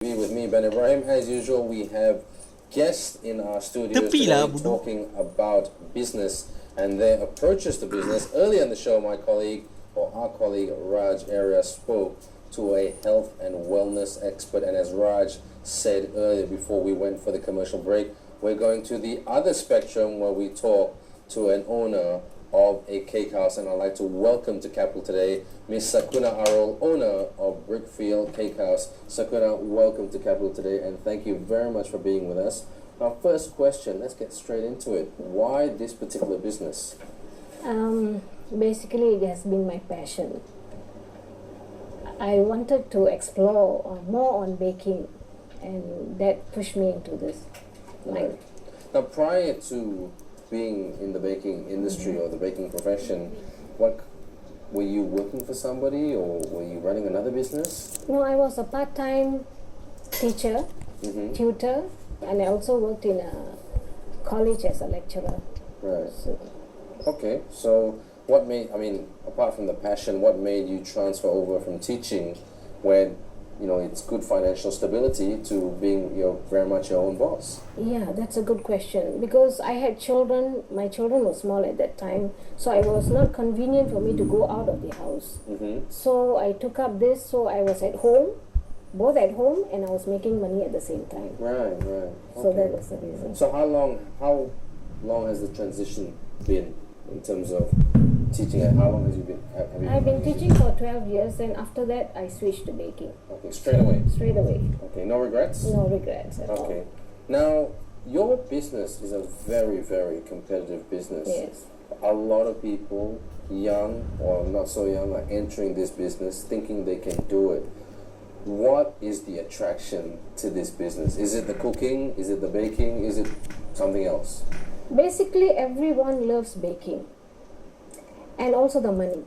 With me, Ben Ibrahim. As usual, we have guests in our studio today talking about business and their approaches to business. Earlier in the show, our colleague Raj Arya spoke to a health and wellness expert, and as Raj said earlier before we went for the commercial break, we're going to the other spectrum where we talk to an owner of a cake house, and I'd like to welcome to Capital today Miss Sakuna Arul, owner of Brickfields Cake House. Sakuna, welcome to Capital today, and thank you very much for being with us. Our first question, let's get straight into it. Why this particular business? Basically, it has been my passion. I wanted to explore more on baking, and that pushed me into this line. Now, prior to being in the baking industry or the baking profession, what were you working for somebody, or were you running another business? No, I was a part-time teacher, tutor, and I also worked in a college as a lecturer. Right. Okay, so what made, apart from the passion, what made you transfer over from teaching, where it's good financial stability, to being very much your own boss? Yeah, that's a good question, because I had children. My children were small at that time, so it was not convenient for me to go out of the house. So I took up this, so I was at home, both at home, and I was making money at the same time. Right. So that was the reason. So how long has the transition been in terms of teaching? How long has you been? I've been teaching for 12 years, and after that I switched to baking. Okay, straight away. Straight away. Okay, no regrets? No regrets at all. Okay. Now, your business is a very, very competitive business. Yes. A lot of people, young or not so young, are entering this business thinking they can do it. What is the attraction to this business? Is it the cooking? Is it the baking? Is it something else? Basically, everyone loves baking. And also the money.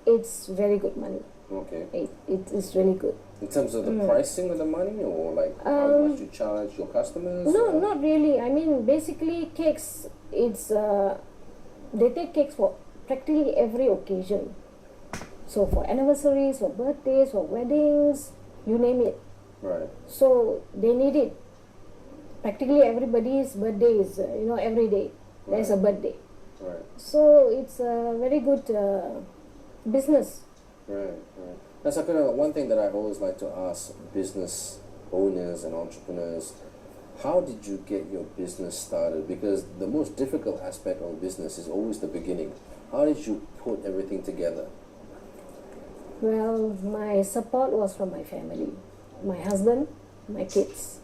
It's very good money. Okay. It is really good. In terms of the pricing of the money, or like how much you charge your customers? No, not really. I mean, basically cakes, they take cakes for practically every occasion. So for anniversaries, for birthdays, for weddings, you name it. Right. So they need it. Practically everybody's birthday is, every day there's a birthday. Right. So it's a very good business. Right. Now, Sakuna, one thing that I always like to ask business owners and entrepreneurs, how did you get your business started? Because the most difficult aspect of business is always the beginning. How did you put everything together? Well, my support was from my family, my husband, my kids,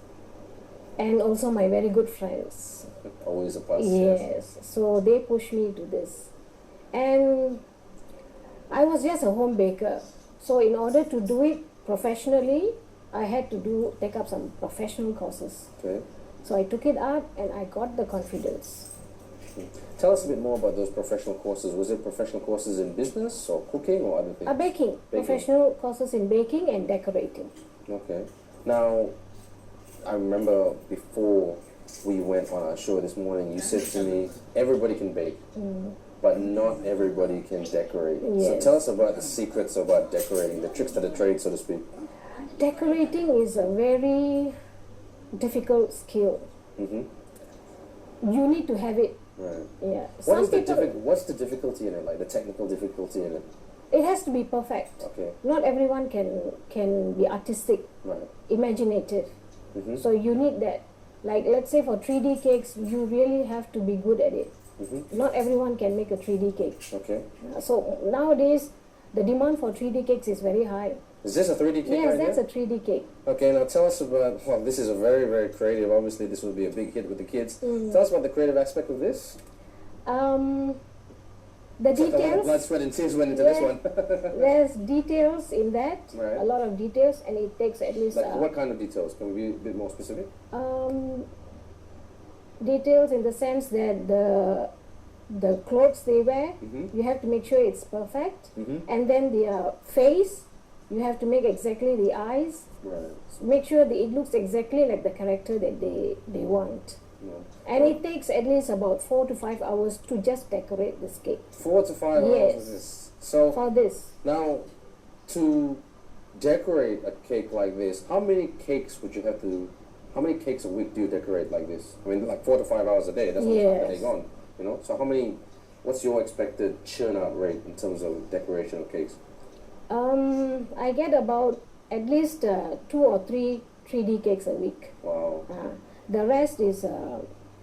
and also my very good friends. Always a plus. Yes, so they pushed me to this. And I was just a home baker. So in order to do it professionally, I had to take up some professional courses. Okay. So I took it up and I got the confidence. Tell us a bit more about those professional courses. Was it professional courses in business or cooking or other things? Baking. Professional courses in baking and decorating. Okay. Now, I remember before we went on our show this morning, you said to me, everybody can bake, but not everybody can decorate. Yes. So tell us about the secrets about decorating, the tricks to the trade, so to speak. Decorating is a very difficult skill. You need to have it. Right. Yeah. What's the difficulty in it, like the technical difficulty in it? It has to be perfect. Okay. Not everyone can be artistic, Right. imaginative. So you need that. Like, let's say for 3D cakes, you really have to be good at it. Not everyone can make a 3D cake. Okay. So nowadays, the demand for 3D cakes is very high. Is this a 3D cake? Yes, that's a 3D cake. Okay, now tell us about, well, this is a very, very creative, obviously this will be a big hit with the kids. Tell us about the creative aspect of this. The details. Blood, sweat and tears went into this one. There's details in that, right. A lot of details, and it takes at least... Like what kind of details? Can we be a bit more specific? Details in the sense that the clothes they wear, you have to make sure it's perfect, and then their face, you have to make exactly the eyes, right. Make sure that it looks exactly like the character that they want. No. And it takes at least about 4 to 5 hours to just decorate this cake. 4 to 5 hours Yes. is this. So For this. now, to decorate a cake like this, how many cakes would you have to? How many cakes a week do you decorate like this? I mean, like 4 to 5 hours a day. That's what's happening on. You know. So how many? What's your expected churn out rate in terms of decoration of cakes? I get about at least 2 or 3 3D cakes a week. Wow. The rest is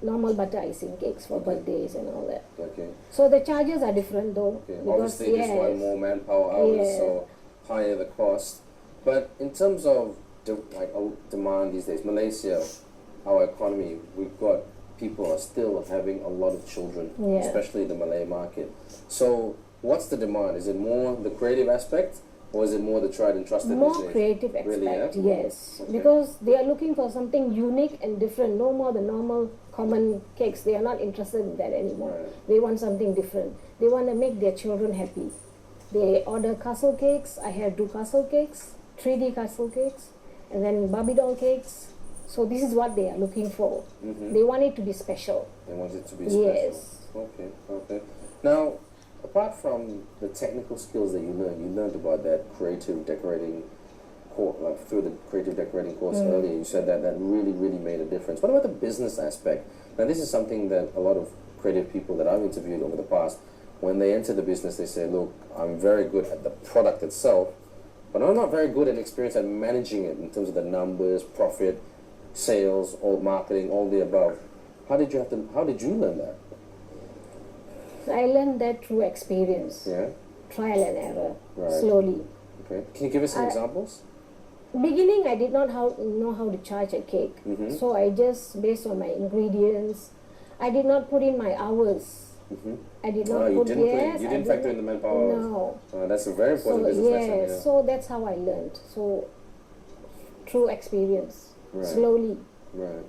normal butter icing cakes for birthdays and all that. Okay. So the charges are different though. Okay. Obviously, this one more manpower hours, so higher the cost. But in terms of demand these days, Malaysia, our economy, we've got people are still having a lot of children, especially the Malay market. So what's the demand? Is it more the creative aspect, or is it more the tried and trusted? More creative aspect, really, yes. Okay. Because they are looking for something unique and different. No more the normal common cakes. They are not interested in that anymore. Right. They want something different. They want to make their children happy. They order castle cakes. I have 2 castle cakes, 3D castle cakes, and then Barbie doll cakes. So this is what they are looking for. Mm-hmm. They want it to be special. They want it to be special. Yes. Okay. Okay. Now, apart from the technical skills that you learned about that creative decorating course, like through the creative decorating course earlier. You said that really, really made a difference. What about the business aspect? Now, this is something that a lot of creative people that I've interviewed over the past, when they enter the business, they say, look, I'm very good at the product itself, but I'm not very good at experience at managing it in terms of the numbers, profit, sales, or marketing, all the above. How did you learn that? I learned that through experience. Yeah. Trial and error. Right. Slowly. Okay. Can you give us some examples? Beginning, I did not know how to charge a cake. Mm-hmm. So I just, based on my ingredients, I did not put in my hours. Mm-hmm. I did not put, you didn't factor in the manpower. No. That's a very important business lesson. Yeah, so that's how I learned. So, through experience. Right. Slowly. Right.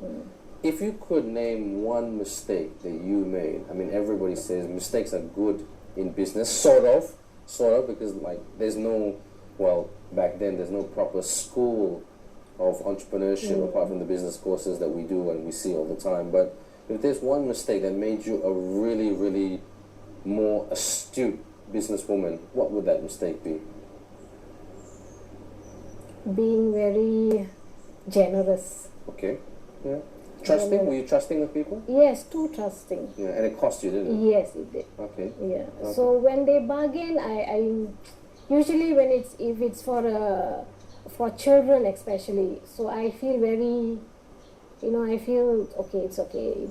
If you could name one mistake that you made, I mean, everybody says mistakes are good in business, sort of, because like there's no, back then there's no proper school of entrepreneurship apart from the business courses that we do and we see all the time. But if there's one mistake that made you a really, really more astute businesswoman, what would that mistake be? Being very generous. Okay. Yeah. Trusting? Were you trusting with people? Yes, too trusting. Yeah, and it cost you, didn't it? Yes, it did. Okay. Yeah. Okay. So when they bargain, I usually if it's for children especially, so I feel very, I feel okay, it's okay,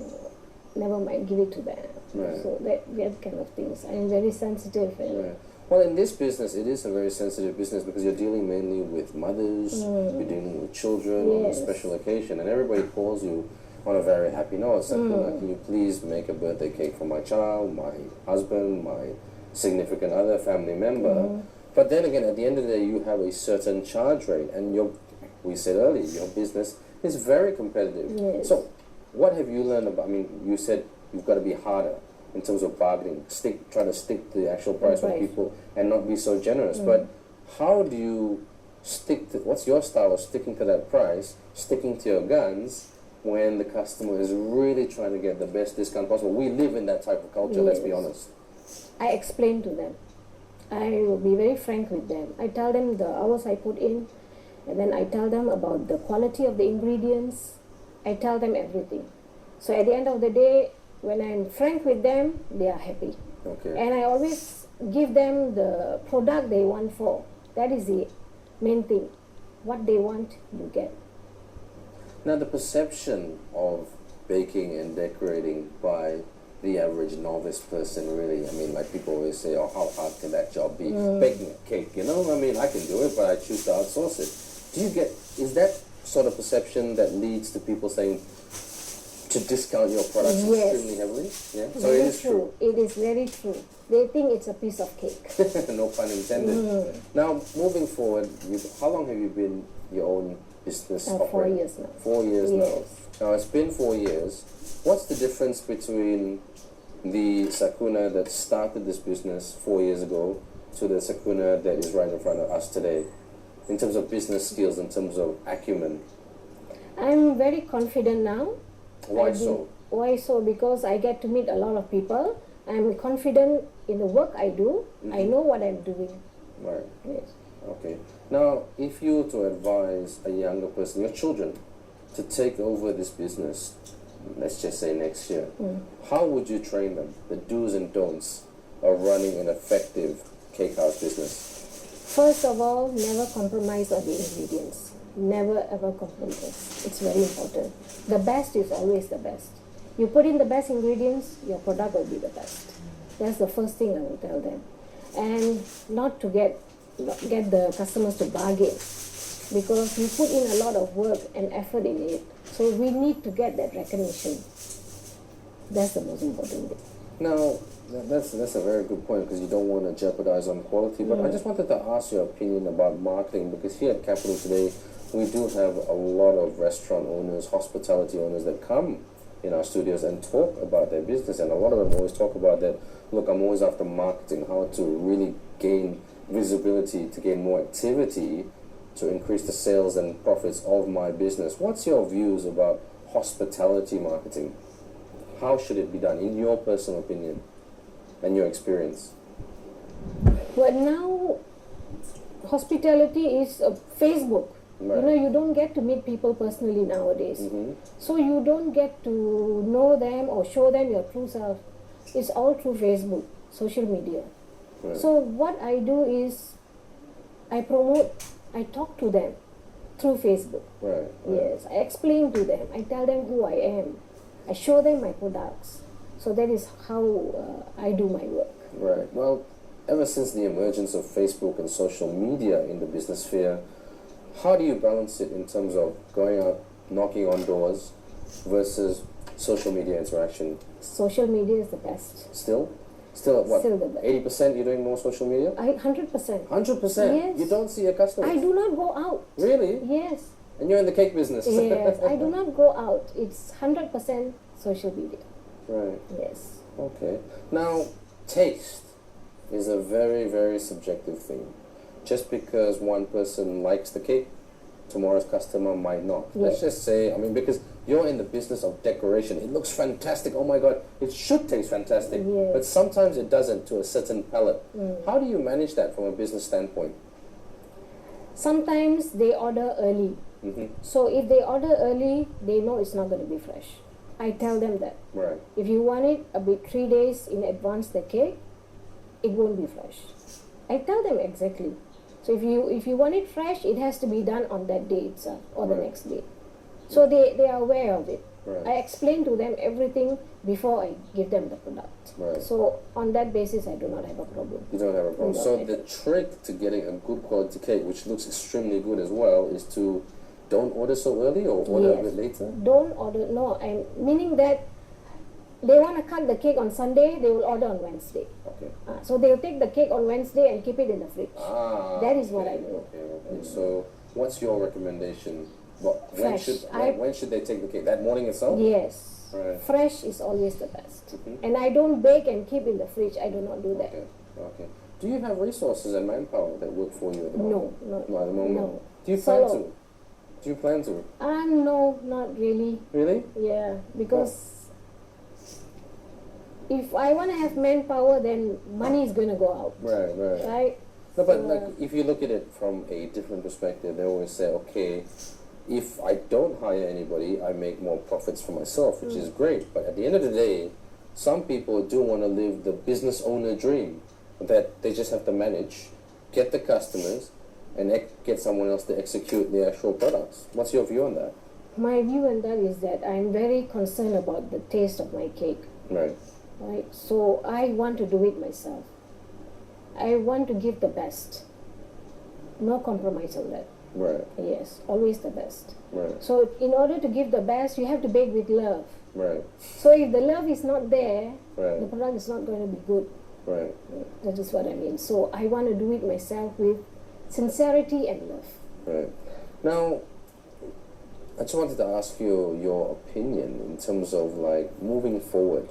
never mind, give it to them. Right. So that kind of things. I'm very sensitive. Right. Well, in this business, it is a very sensitive business because you're dealing mainly with mothers, you're dealing with children on a special occasion, and everybody calls you on a very happy note. Sakuna, can you please make a birthday cake for my child, my husband, my significant other, family member? But then again, at the end of the day, you have a certain charge rate, and we said earlier, your business is very competitive. Yes. So, what have you learned about? I mean, you said you've got to be harder in terms of bargaining, try to stick to the actual price with people and not be so generous. But how do you what's your style of sticking to that price, sticking to your guns, when the customer is really trying to get the best discount possible? We live in that type of culture, let's be honest. I explain to them. I will be very frank with them. I tell them the hours I put in, and then I tell them about the quality of the ingredients. I tell them everything. So at the end of the day, when I'm frank with them, they are happy. Okay. And I always give them the product they want for. That is the main thing. What they want, you get. Now, the perception of baking and decorating by the average novice person, really, I mean, like people always say, how hard can that job be? Baking a cake, I mean, I can do it, but I choose to outsource it. Is that sort of perception that leads to people saying, to discount your products extremely heavily? Yeah. So it is true. It is very true. They think it's a piece of cake. No pun intended. Now, moving forward, how long have you been your own business operator? 4 years now. 4 years now. Now, it's been 4 years. What's the difference between the Sakuna that started this business 4 years ago to the Sakuna that is right in front of us today, in terms of business skills, in terms of acumen? I'm very confident now. Why so? Why so? Because I get to meet a lot of people. I'm confident in the work I do. I know what I'm doing. Right. Yes. Okay. Now, if you were to advise a younger person, your children, to take over this business, let's just say next year, how would you train them? The do's and don'ts of running an effective cake house business. First of all, never compromise on the ingredients. Never ever compromise. It's very important. The best is always the best. You put in the best ingredients, your product will be the best. That's the first thing I will tell them. And not to get the customers to bargain, because we put in a lot of work and effort in it. So we need to get that recognition. That's the most important thing. Now, that's a very good point, because you don't want to jeopardize on quality. But I just wanted to ask your opinion about marketing, because here at Capital today, we do have a lot of restaurant owners, hospitality owners that come in our studios and talk about their business. And a lot of them always talk about that, look, I'm always after marketing, how to really gain visibility, to gain more activity, to increase the sales and profits of my business. What's your views about hospitality marketing? How should it be done, in your personal opinion and your experience? Well, now hospitality is Facebook. Right. You know, you don't get to meet people personally nowadays. So you don't get to know them or show them your true self. It's all through Facebook, social media. Right. So what I do is I talk to them through Facebook. Right. Yes, I explain to them. I tell them who I am. I show them my products. So that is how I do my work. Right. Well, ever since the emergence of Facebook and social media in the business sphere, how do you balance it in terms of going out, knocking on doors versus social media interaction? Social media is the best. Still at what? Still the best. 80% you're doing more social media? 100%. 100%? Yes. You don't see your customers? I do not go out. Really? Yes. And you're in the cake business? Yes, I do not go out. It's 100% social media. Right. Yes. Okay. Now, taste is a very, very subjective thing. Just because one person likes the cake, tomorrow's customer might not. Yeah. Let's just say, I mean, because you're in the business of decoration, it looks fantastic, oh my God, it should taste fantastic, Yeah. but sometimes it doesn't to a certain palate. How do you manage that from a business standpoint? Sometimes they order early. So if they order early, they know it's not going to be fresh. I tell them that. Right. If you want it a bit 3 days in advance the cake, it won't be fresh. I tell them exactly. So if you want it fresh, it has to be done on that day itself or the Right. next day. So they are aware of it. Right. I explain to them everything before I give them the product. Right. So on that basis, I do not have a problem. You don't have a problem. No, So I the don't. trick to getting a good quality cake, which looks extremely good as well, is to don't order so early or order a Yes. bit later? Don't order, no, I'm meaning that they want to cut the cake on Sunday, they will order on Wednesday. Okay. So they'll take the cake on Wednesday and keep it in the fridge. That is what I do. Okay. So what's your recommendation? When Fresh. when should they take the cake? That morning itself? Yes. Right. Fresh is always the best. And I don't bake and keep in the fridge. I do not do that. Okay. Okay. Do you have resources and manpower that work for you at the moment? No, Not at the moment. no. Do you plan Solo. to? Do you plan to? No, not really. Really? Yeah, because if I want to have manpower, then money is going to go out. Right. Right? No, but So, like if you look at it from a different perspective, they always say, okay, if I don't hire anybody, I make more profits for myself, which is great. But at the end of the day, some people do want to live the business owner dream, that they just have to manage, get the customers, and get someone else to execute the actual products. What's your view on that? my view on that is that I'm very concerned about the taste of my cake. Right. Right? So I want to do it myself. I want to give the best. No compromise on that. Right. Yes, always the best. Right. So in order to give the best, you have to bake with love. Right. So if the love is not there, the Right. product is not going to be good. Right. That is what I mean. So I want to do it myself with sincerity and love. Right. Now, I just wanted to ask you your opinion in terms of like moving forward,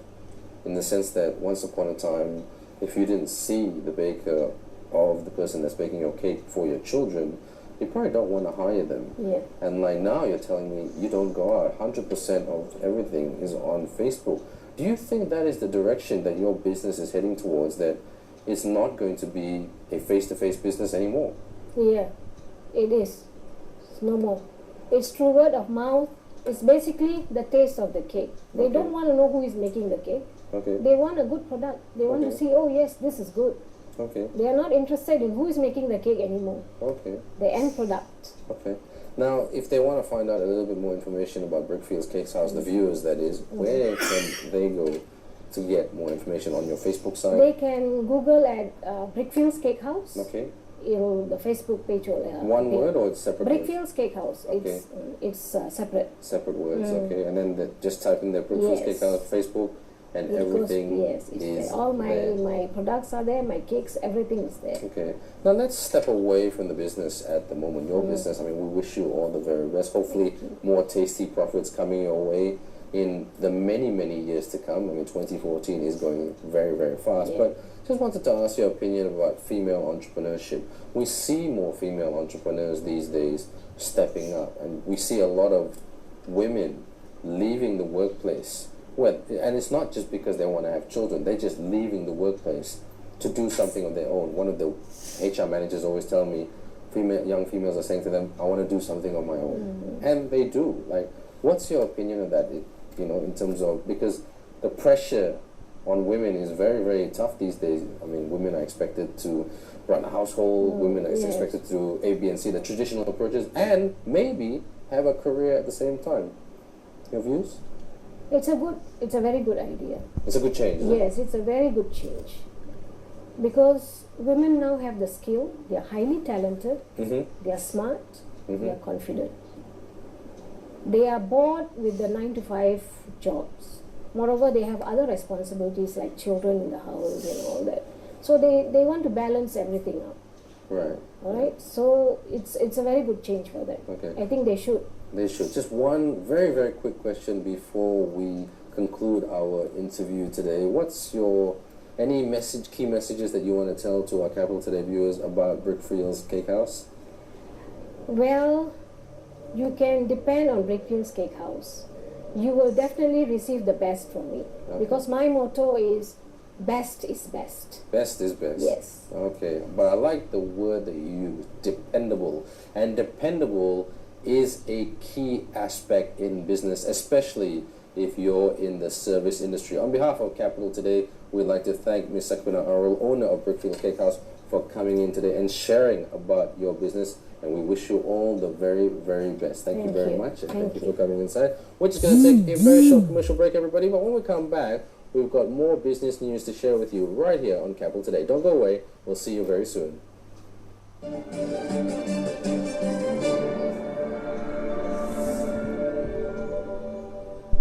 in the sense that once upon a time, if you didn't see the baker of the person that's baking your cake for your children, you probably don't want to hire them. Yeah. And like now you're telling me you don't go out, 100% of everything is on Facebook. Do you think that is the direction that your business is heading towards, that it's not going to be a face-to-face business anymore? Yeah, it is. It's no more. It's through word of mouth. It's basically the taste of the cake. They Okay. don't want to know who is making the cake. Okay. They want a good product. They want to Okay. see, oh yes, this is good. Okay. They are not interested in who is making the cake anymore. Okay. The end product. Okay. Now, if they want to find out a little bit more information about Brickfields Cakes House, the viewers that is, where can they go to get more information on your Facebook site? They can Google at Brickfields Cake House. Okay. The Facebook page will One appear. word or it's separate words? Brickfields Cake House. Okay. It's separate. Separate words, okay. And then just type in the Brickfields Yes. Cake House Facebook and It goes- everything yes, it's is there. All there. my products are there. My cakes, everything is there. Okay. Now let's step away from the business at the moment. Your business, I mean, we wish you all the very best. Hopefully more tasty profits coming your way in the many, many years to come. I mean, 2014 is going very, very fast. Yeah. But just wanted to ask your opinion about female entrepreneurship. We see more female entrepreneurs these days stepping up, and we see a lot of women leaving the workplace. Well, and it's not just because they want to have children. They're just leaving the workplace to do something of their own. One of the HR managers always tell me, young females are saying to them, I want to do something on my own. And they do. Like, what's your opinion of that, in terms of, because the pressure on women is very, very tough these days. I mean, women are expected to run a household, women are yes. expected to do A, B, and C, the traditional approaches, and maybe have a career at the same time. Your views? It's a very good idea. It's a good change, isn't it? Yes, it's a very good change. Because women now have the skill, they are highly talented, they are smart, they are confident. They are bored with the 9-to-5 jobs. Moreover, they have other responsibilities like children in the house and all that. So they want to balance everything up. Right. All right. So it's a very good change for them. Okay. I think they should. They should. Just one very, very quick question before we conclude our interview today. What's any key messages that you want to tell to our Capital Today viewers about Brickfields Cake House? Well, you can depend on Brickfields Cake House. You will definitely receive the best from me. Okay. Because my motto is best is best. Best is best. Yes. Okay. But I like the word that you use, dependable. And dependable is a key aspect in business, especially if you're in the service industry. On behalf of Capital Today, we'd like to thank Ms. Sakuna Arul, owner of Brickfields Cake House, for coming in today and sharing about your business. And we wish you all the very, very best. Thank you very much, and thank you for coming inside. We're just going to take a very short commercial break, everybody. But when we come back, we've got more business news to share with you right here on Capital Today. Don't go away. We'll see you very soon.